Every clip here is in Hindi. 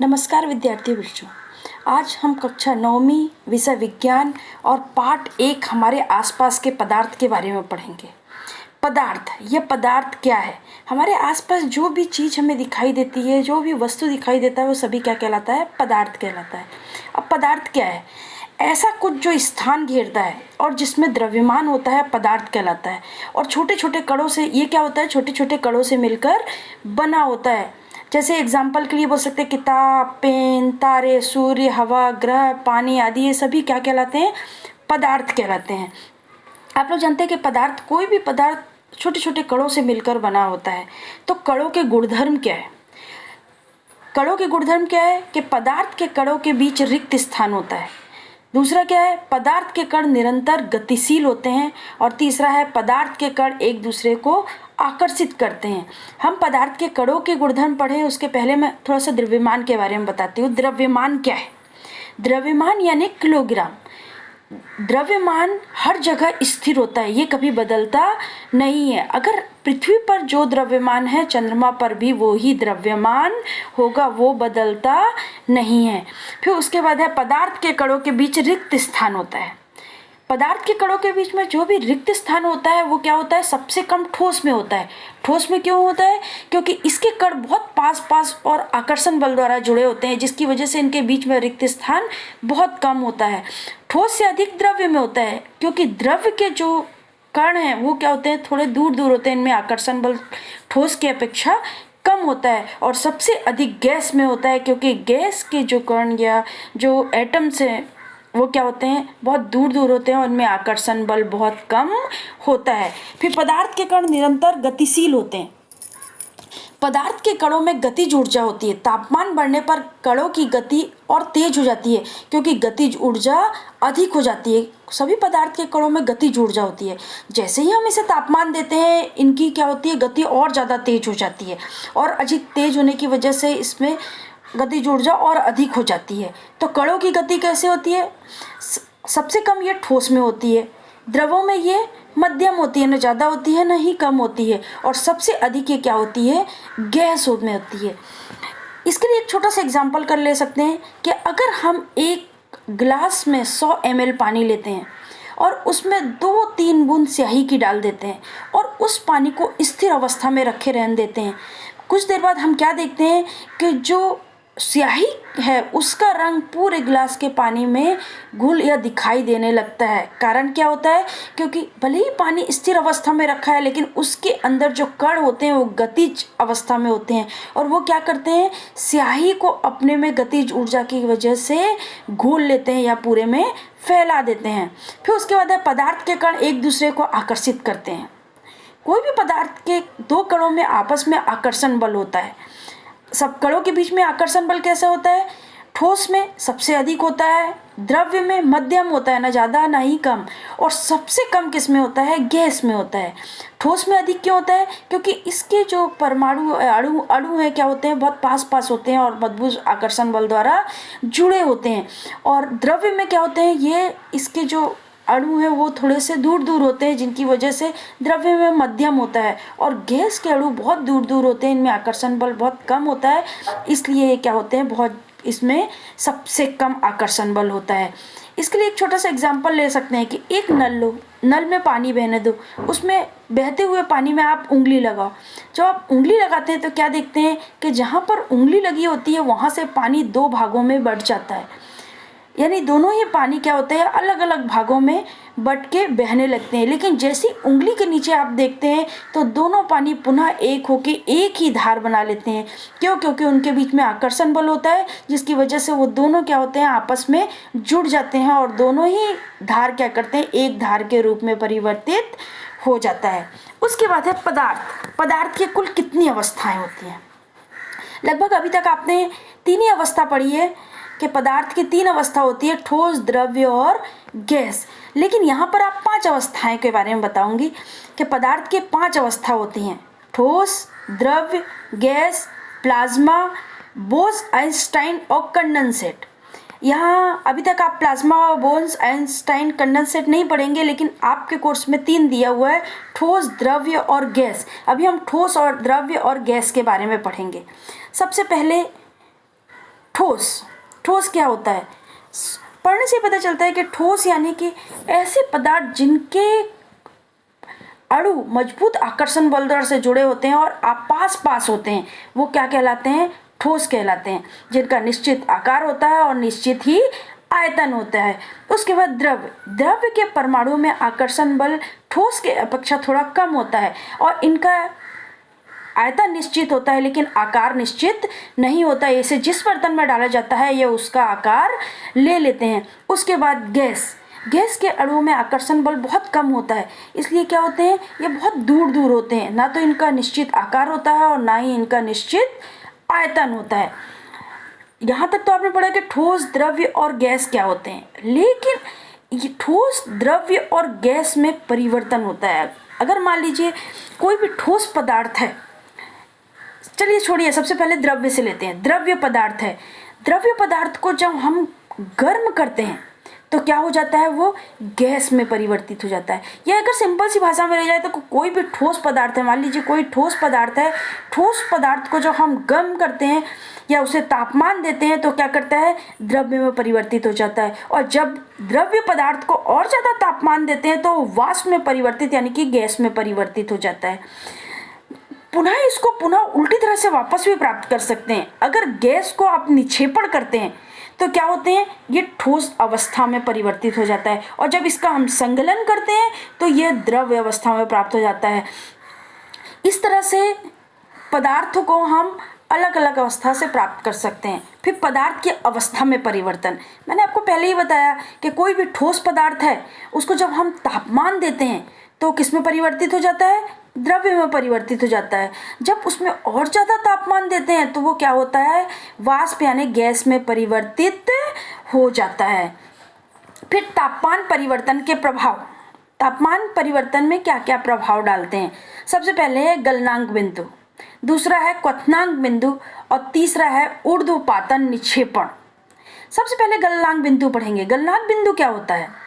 नमस्कार विद्यार्थी बच्चों। आज हम कक्षा 9वीं विषय विज्ञान और पाठ 1 हमारे आसपास के पदार्थ के बारे में पढ़ेंगे। पदार्थ, यह पदार्थ क्या है? हमारे आसपास जो भी चीज़ हमें दिखाई देती है, जो भी वस्तु दिखाई देता है, वो सभी क्या कहलाता है? पदार्थ कहलाता है। अब पदार्थ क्या है? ऐसा कुछ जो स्थान घेरता है और जिसमें द्रव्यमान होता है, पदार्थ कहलाता है। और छोटे छोटे कणों से ये क्या होता है? छोटे छोटे कणों से मिलकर बना होता है। जैसे एग्जाम्पल के लिए बोल सकते हैं किताब, पेन, तारे, सूर्य, हवा, ग्रह, पानी आदि, ये सभी क्या कहलाते हैं? पदार्थ कहलाते हैं। आप लोग जानते हैं कि पदार्थ, कोई भी पदार्थ छोटे छोटे कणों से मिलकर बना होता है। तो कणों के गुणधर्म क्या है? कणों के गुणधर्म क्या है कि पदार्थ के कणों के बीच रिक्त स्थान होता है। दूसरा क्या है? पदार्थ के कण निरंतर गतिशील होते हैं। और तीसरा है पदार्थ के कण एक दूसरे को आकर्षित करते हैं। हम पदार्थ के कणों के गुणधर्म पढ़ें उसके पहले मैं थोड़ा सा द्रव्यमान के बारे में बताती हूँ। द्रव्यमान क्या है? द्रव्यमान यानी किलोग्राम। द्रव्यमान हर जगह स्थिर होता है, ये कभी बदलता नहीं है। अगर पृथ्वी पर जो द्रव्यमान है, चंद्रमा पर भी वो ही द्रव्यमान होगा, वो बदलता नहीं है। फिर उसके बाद है पदार्थ के कणों के बीच रिक्त स्थान होता है। पदार्थ के कणों के बीच में जो भी रिक्त स्थान होता है वो क्या होता है? सबसे कम ठोस में होता है। ठोस में क्यों होता है? क्योंकि इसके कण बहुत पास पास और आकर्षण बल द्वारा जुड़े होते हैं, जिसकी वजह से इनके बीच में रिक्त स्थान बहुत कम होता है। ठोस से अधिक द्रव्य में होता है, क्योंकि द्रव्य के जो कण हैं वो क्या होते हैं? थोड़े दूर दूर होते हैं, इनमें आकर्षण बल ठोस की अपेक्षा कम होता है। और सबसे अधिक गैस में होता है, क्योंकि गैस के जो कण या जो एटम्स हैं वो क्या होते हैं? बहुत दूर दूर होते हैं और उनमें आकर्षण बल बहुत कम होता है। फिर पदार्थ के कण निरंतर गतिशील होते हैं। पदार्थ के कणों में गतिज ऊर्जा होती है। तापमान बढ़ने पर कणों की गति और तेज हो जाती है, क्योंकि गतिज ऊर्जा अधिक हो जाती है। सभी पदार्थ के कणों में गतिज ऊर्जा होती है। जैसे ही हम इसे तापमान देते हैं, इनकी क्या होती है? गति और ज़्यादा तेज हो जाती है। और अधिक तेज होने की वजह से इसमें गतिज ऊर्जा और अधिक हो जाती है। तो कणों की गति कैसे होती है? सबसे कम ये ठोस में होती है, द्रवों में ये मध्यम होती है, न ज़्यादा होती है न ही कम होती है। और सबसे अधिक ये क्या होती है? गैस में होती है। इसके लिए एक छोटा सा एग्जाम्पल कर ले सकते हैं कि अगर हम एक गिलास में 100 ml पानी लेते हैं और उसमें 2-3 बूंद स्याही की डाल देते हैं और उस पानी को स्थिर अवस्था में रखे रहने देते हैं, कुछ देर बाद हम क्या देखते हैं कि जो स्याही है उसका रंग पूरे गिलास के पानी में घुल या दिखाई देने लगता है। कारण क्या होता है? क्योंकि भले ही पानी स्थिर अवस्था में रखा है, लेकिन उसके अंदर जो कण होते हैं वो गतिज अवस्था में होते हैं और वो क्या करते हैं? स्याही को अपने में गतिज ऊर्जा की वजह से घोल लेते हैं या पूरे में फैला देते हैं। फिर उसके बाद है पदार्थ के कण एक दूसरे को आकर्षित करते हैं। कोई भी पदार्थ के 2 कणों में आपस में आकर्षण बल होता है। सब कणों के बीच में आकर्षण बल कैसे होता है? ठोस में सबसे अधिक होता है, द्रव्य में मध्यम होता है, ना ज़्यादा ना ही कम, और सबसे कम किस में होता है? गैस में होता है। ठोस में अधिक क्यों होता है? क्योंकि इसके जो परमाणु अणु हैं क्या होते हैं? बहुत पास पास होते हैं और मजबूत आकर्षण बल द्वारा जुड़े होते हैं। और द्रव्य में क्या होते हैं? ये इसके जो अणु हैं वो थोड़े से दूर दूर होते हैं, जिनकी वजह से द्रव्य में मध्यम होता है। और गैस के अणु बहुत दूर दूर होते हैं, इनमें आकर्षण बल बहुत कम होता है, इसलिए ये क्या होते हैं? बहुत, इसमें सबसे कम आकर्षण बल होता है। इसके लिए एक छोटा सा एग्जांपल ले सकते हैं कि एक नल लो, नल में पानी बहने दो, उसमें बहते हुए पानी में आप उंगली लगाओ। जब आप उंगली लगाते हैं तो क्या देखते हैं कि जहाँ पर उंगली लगी होती है वहाँ से पानी 2 भागों में बँट जाता है। यानी दोनों ही पानी क्या होते हैं? अलग अलग भागों में बट के बहने लगते हैं। लेकिन जैसी उंगली के नीचे आप देखते हैं तो दोनों पानी पुनः एक होके एक ही धार बना लेते हैं। क्यों? क्योंकि उनके बीच में आकर्षण बल होता है, जिसकी वजह से वो दोनों क्या होते हैं? आपस में जुड़ जाते हैं और दोनों ही धार क्या करते हैं? एक धार के रूप में परिवर्तित हो जाता है। उसके बाद है पदार्थ। पदार्थ की कुल कितनी अवस्थाएं होती हैं? लगभग अभी तक आपने 3 ही अवस्था पढ़ी है कि पदार्थ की 3 अवस्था होती है, ठोस, द्रव्य और गैस। लेकिन यहाँ पर आप 5 अवस्थाएं के बारे में बताऊंगी कि पदार्थ की 5 अवस्था होती हैं: ठोस, द्रव्य, गैस, प्लाज्मा, बोस-आइंस्टाइन और कंडेंसेट। यहाँ अभी तक आप प्लाज्मा और बोस-आइंस्टाइन कंडेंसेट नहीं पढ़ेंगे, लेकिन आपके कोर्स में 3 दिया हुआ है: ठोस, द्रव्य और गैस। अभी हम ठोस और द्रव्य और गैस के बारे में पढ़ेंगे। सबसे पहले ठोस, ठोस क्या होता है? पढ़ने से पता चलता है कि ठोस यानी कि ऐसे पदार्थ जिनके अणु मजबूत आकर्षण बल से जुड़े होते हैं और पास पास होते हैं, वो क्या कहलाते हैं? ठोस कहलाते हैं, जिनका निश्चित आकार होता है और निश्चित ही आयतन होता है। उसके बाद द्रव्य, द्रव्य के परमाणु में आकर्षण बल ठोस के अपेक्षा थोड़ा कम होता है और इनका आयतन निश्चित होता है लेकिन आकार निश्चित नहीं होता है। इसे जिस बर्तन में डाला जाता है ये उसका आकार ले लेते हैं। उसके बाद गैस, गैस के अणुओं में आकर्षण बल बहुत कम होता है, इसलिए क्या होते हैं? ये बहुत दूर दूर होते हैं, ना तो इनका निश्चित आकार होता है और ना ही इनका निश्चित आयतन होता है। यहाँ तक तो आपने पढ़ा कि ठोस, द्रव्य और गैस क्या होते हैं, लेकिन ये ठोस, द्रव्य और गैस में परिवर्तन होता है। अगर मान लीजिए कोई भी ठोस पदार्थ है, चलिए छोड़िए, सबसे पहले द्रव्य से लेते हैं। द्रव्य पदार्थ है, द्रव्य पदार्थ को जब हम गर्म करते हैं तो क्या हो जाता है? वो गैस में परिवर्तित हो जाता है। या अगर सिंपल सी भाषा में रह जाए तो कोई भी ठोस पदार्थ है, मान लीजिए कोई ठोस पदार्थ है, ठोस पदार्थ को जब हम गर्म करते हैं या उसे तापमान देते हैं तो क्या करता है? द्रव्य में परिवर्तित हो जाता है। और जब द्रव्य पदार्थ को और ज़्यादा तापमान देते हैं तो वाष्प में परिवर्तित यानी कि गैस में परिवर्तित हो जाता है। पुनः उल्टी तरह से वापस भी प्राप्त कर सकते हैं। अगर गैस को आप निक्षेपण करते हैं तो क्या होते हैं? ये ठोस अवस्था में परिवर्तित हो जाता है और जब इसका हम संकलन करते हैं तो यह द्रव्य अवस्था में प्राप्त हो जाता है। इस तरह से पदार्थों को हम अलग अलग अवस्था से प्राप्त कर सकते हैं। फिर पदार्थ की अवस्था में परिवर्तन, मैंने आपको पहले ही बताया कि कोई भी ठोस पदार्थ है उसको जब हम तापमान देते हैं तो किस में परिवर्तित हो जाता है? द्रव्य में परिवर्तित हो जाता है। जब उसमें और ज़्यादा तापमान देते हैं तो वो क्या होता है? वाष्प यानी गैस में परिवर्तित हो जाता है। फिर तापमान परिवर्तन के प्रभाव, तापमान परिवर्तन में क्या क्या प्रभाव डालते हैं? सबसे पहले है गलनांक बिंदु, दूसरा है क्वथनांक बिंदु और तीसरा है ऊर्ध्वपातन निक्षेपण। सबसे पहले गलनांक बिंदु पढ़ेंगे। गलनांक बिंदु क्या होता है?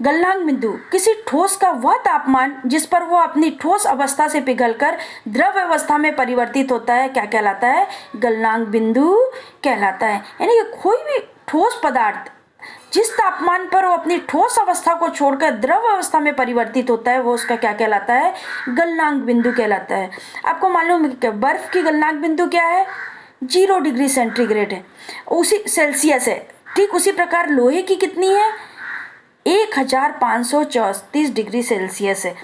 गलनांक बिंदु किसी ठोस का वह तापमान जिस पर वो अपनी ठोस अवस्था से पिघलकर द्रव अवस्था में परिवर्तित होता है, क्या कहलाता है? गलनांक बिंदु कहलाता है। यानी कि कोई भी ठोस पदार्थ जिस तापमान पर वो अपनी ठोस अवस्था को छोड़कर द्रव अवस्था में परिवर्तित होता है वो उसका क्या कहलाता है? गलनांक बिंदु कहलाता है। आपको मालूम है कि बर्फ की गलनांक बिंदु क्या है? 0 डिग्री सेंटीग्रेड है, उसी सेल्सियस है। ठीक उसी प्रकार लोहे की कितनी है? 1534 डिग्री सेल्सियस है।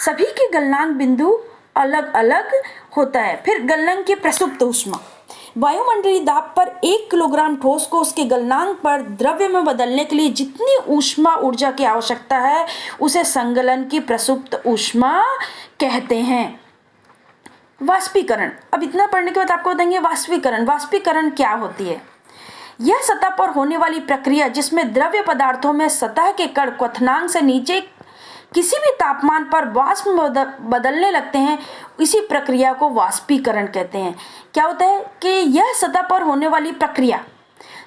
सभी के गलनांक बिंदु अलग अलग होता है। फिर गलनांक की प्रसुप्त ऊष्मा, वायुमंडलीय दाब पर 1 किलोग्राम ठोस को उसके गलनांक पर द्रव्य में बदलने के लिए जितनी ऊष्मा ऊर्जा की आवश्यकता है उसे संगलन की प्रसुप्त ऊष्मा कहते हैं। वाष्पीकरण, अब इतना पढ़ने के बाद आपको बताएंगे वाष्पीकरण। वाष्पीकरण क्या होती है? यह सतह पर होने वाली प्रक्रिया जिसमें द्रव्य पदार्थों में सतह के कण क्वथनांक से नीचे किसी भी तापमान पर वाष्प में बदलने लगते हैं, इसी प्रक्रिया को वाष्पीकरण कहते हैं। क्या होता है कि यह सतह पर होने वाली प्रक्रिया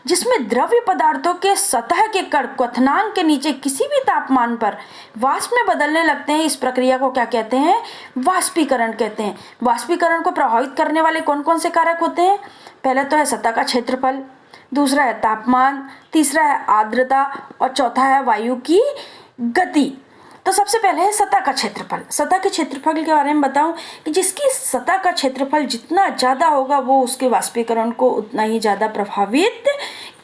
जिसमें द्रव्य पदार्थों के सतह के कण क्वथनांक के नीचे किसी भी तापमान पर वाष्प में बदलने लगते हैं, इस प्रक्रिया को क्या कहते हैं? वाष्पीकरण कहते हैं। वाष्पीकरण को प्रभावित करने वाले कौन कौन से कारक होते हैं? पहले तो है सतह का क्षेत्रफल, दूसरा है तापमान, तीसरा है आर्द्रता और चौथा है वायु की गति। तो सबसे पहले है सतह का क्षेत्रफल। सतह के क्षेत्रफल के बारे में बताऊं कि जिसकी सतह का क्षेत्रफल जितना ज़्यादा होगा वो उसके वाष्पीकरण को उतना ही ज़्यादा प्रभावित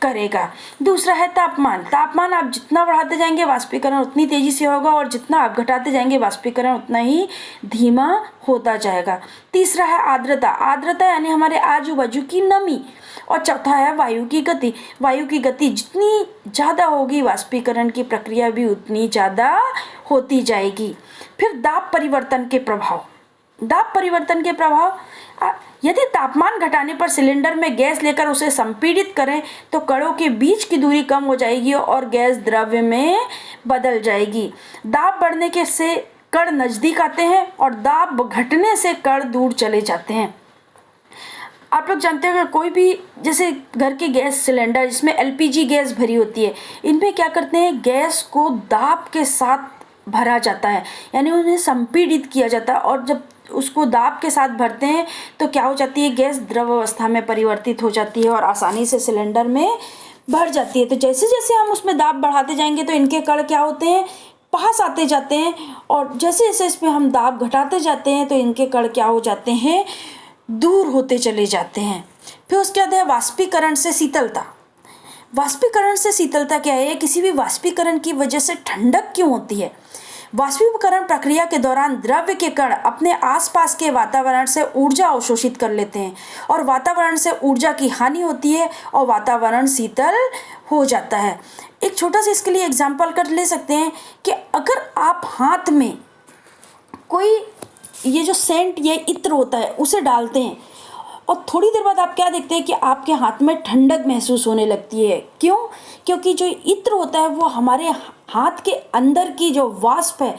करेगा। दूसरा है तापमान। तापमान आप जितना बढ़ाते जाएंगे वाष्पीकरण उतनी तेज़ी से होगा और जितना आप घटाते जाएंगे वाष्पीकरण उतना ही धीमा होता जाएगा। तीसरा है आर्द्रता। आर्द्रता यानी हमारे आजू बाजू की नमी। और चौथा है वायु की गति। वायु की गति जितनी ज़्यादा होगी वाष्पीकरण की प्रक्रिया भी उतनी ज़्यादा होती जाएगी। फिर दाब परिवर्तन के प्रभाव। दाब परिवर्तन के प्रभाव, यदि तापमान घटाने पर सिलेंडर में गैस लेकर उसे संपीड़ित करें तो कणों के बीच की दूरी कम हो जाएगी और गैस द्रव्य में बदल जाएगी। दाब बढ़ने के से कण नज़दीक आते हैं और दाब घटने से कण दूर चले जाते हैं। आप लोग जानते हो कि कोई भी जैसे घर के गैस सिलेंडर जिसमें एलपीजी गैस भरी होती है, इनमें क्या करते हैं? गैस को दाब के साथ भरा जाता है, यानी उन्हें संपीड़ित किया जाता है और जब उसको दाब के साथ भरते हैं तो क्या हो जाती है, गैस द्रव अवस्था में परिवर्तित हो जाती है और आसानी से सिलेंडर में भर जाती है। तो जैसे जैसे हम उसमें दाब बढ़ाते जाएंगे तो इनके कण क्या होते हैं, पास आते जाते हैं, और जैसे जैसे इसमें हम दाब घटाते जाते हैं तो इनके कण क्या हो जाते हैं, दूर होते चले जाते हैं। फिर उसके बाद है वाष्पीकरण से शीतलता। वाष्पीकरण से शीतलता क्या है, किसी भी वाष्पीकरण की वजह से ठंडक क्यों होती है। वाष्पीकरण प्रक्रिया के दौरान द्रव्य के कण अपने आसपास के वातावरण से ऊर्जा अवशोषित कर लेते हैं और वातावरण से ऊर्जा की हानि होती है और वातावरण शीतल हो जाता है। एक छोटा सा इसके लिए एग्जाम्पल कर ले सकते हैं कि अगर आप हाथ में कोई ये जो सेंट ये इत्र होता है उसे डालते हैं और थोड़ी देर बाद आप क्या देखते हैं कि आपके हाथ में ठंडक महसूस होने लगती है। क्यों? क्योंकि जो इत्र होता है वो हमारे हाथ के अंदर की जो वाष्प है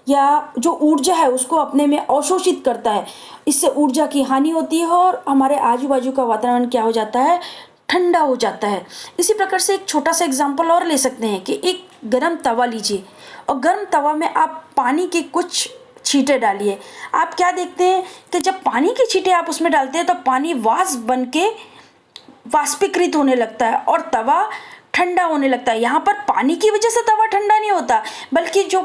या जो ऊर्जा है उसको अपने में अवशोषित करता है। इससे ऊर्जा की हानि होती है और हमारे आजू बाजू का वातावरण क्या हो जाता है, ठंडा हो जाता है। इसी प्रकार से एक छोटा सा एग्जाम्पल और ले सकते हैं कि एक गर्म तवा लीजिए और गर्म तवा में आप पानी के कुछ छींटे डालिए। आप क्या देखते हैं कि जब पानी के छींटे आप उसमें डालते हैं तो पानी वाष्प बन के वाष्पीकृत होने लगता है और तवा ठंडा होने लगता है। यहाँ पर पानी की वजह से तवा ठंडा नहीं होता, बल्कि जो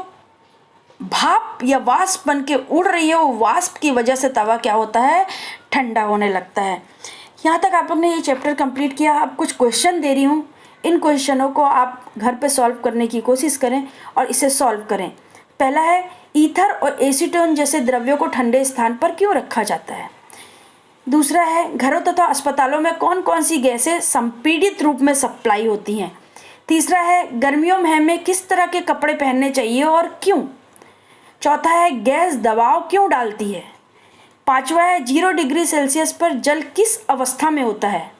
भाप या वाष्प बन के उड़ रही है वो वाष्प की वजह से तवा क्या होता है, ठंडा होने लगता है। यहाँ तक आप लोग ने ये चैप्टर कंप्लीट किया। अब कुछ क्वेश्चन दे रही हूँ, इन क्वेश्चनों को आप घर पे सॉल्व करने की कोशिश करें और इसे सॉल्व करें। पहला है, ईथर और एसीटोन जैसे द्रव्यों को ठंडे स्थान पर क्यों रखा जाता है। दूसरा है, घरों तथा अस्पतालों में कौन कौन सी गैसें संपीड़ित रूप में सप्लाई होती हैं। तीसरा है, गर्मियों में हमें किस तरह के कपड़े पहनने चाहिए और क्यों। चौथा है, गैस दबाव क्यों डालती है। पांचवा है, 0 डिग्री सेल्सियस पर जल किस अवस्था में होता है।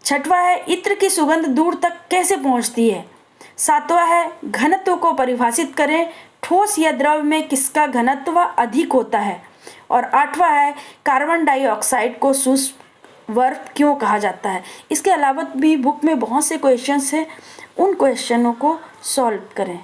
छठवा है, इत्र की सुगंध दूर तक कैसे पहुंचती है। सातवां है, घनत्व को परिभाषित करें, ठोस या द्रव में किसका घनत्व अधिक होता है। और आठवां है, कार्बन डाइऑक्साइड को शुष्क बर्फ क्यों कहा जाता है। इसके अलावा भी बुक में बहुत से क्वेश्चंस हैं, उन क्वेश्चनों को सॉल्व करें।